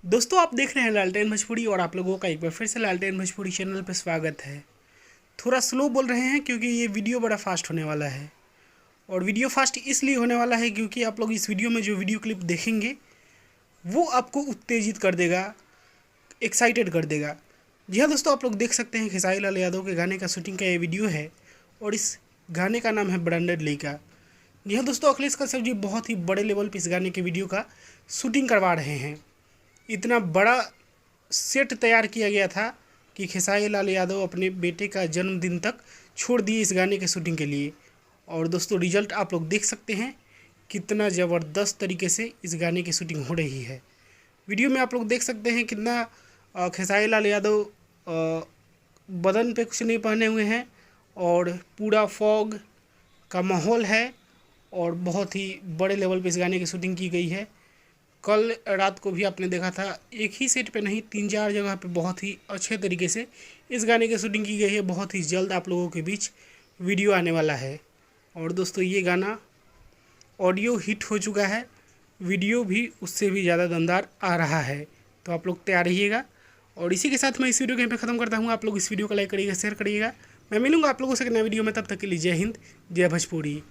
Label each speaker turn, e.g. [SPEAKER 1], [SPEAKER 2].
[SPEAKER 1] दोस्तों आप देख रहे हैं लालटेन भोजपुरी और आप लोगों का एक बार फिर से लालटेन भोजपुरी चैनल पर स्वागत है। थोड़ा स्लो बोल रहे हैं क्योंकि ये वीडियो बड़ा फास्ट होने वाला है। और वीडियो फास्ट इसलिए होने वाला है क्योंकि आप लोग इस वीडियो में जो वीडियो क्लिप देखेंगे वो आपको उत्तेजित कर देगा, एक्साइटेड कर देगा। जी हाँ दोस्तों, आप लोग देख सकते हैं खेसारी लाल यादव के गाने का शूटिंग का ये वीडियो है और इस गाने का नाम है ब्रांडेड लइका। जी हाँ दोस्तों, अखिलेश कश्यप जी बहुत ही बड़े लेवल पर इस गाने के वीडियो का शूटिंग करवा रहे हैं। इतना बड़ा सेट तैयार किया गया था कि खेसारी लाल यादव अपने बेटे का जन्मदिन तक छोड़ दिए इस गाने के शूटिंग के लिए। और दोस्तों रिजल्ट आप लोग देख सकते हैं कितना ज़बरदस्त तरीके से इस गाने की शूटिंग हो रही है। वीडियो में आप लोग देख सकते हैं कितना खेसारी लाल यादव बदन पे कुछ नहीं पहने हुए हैं और पूरा फॉग का माहौल है और बहुत ही बड़े लेवल पे इस गाने की शूटिंग की गई है। कल रात को भी आपने देखा था, एक ही सेट पे नहीं 3-4 जगह पे बहुत ही अच्छे तरीके से इस गाने की शूटिंग की गई है। बहुत ही जल्द आप लोगों के बीच वीडियो आने वाला है। और दोस्तों ये गाना ऑडियो हिट हो चुका है, वीडियो भी उससे भी ज़्यादा दमदार आ रहा है। तो आप लोग तैयार रहिएगा। और इसी के साथ मैं इस वीडियो को यहीं पे ख़त्म करता हूँ। आप लोग इस वीडियो को लाइक करिएगा, शेयर करिएगा। मैं मिलूँगा आप लोगों से नए वीडियो में, तब तक के लिए जय हिंद, जय भोजपुरी।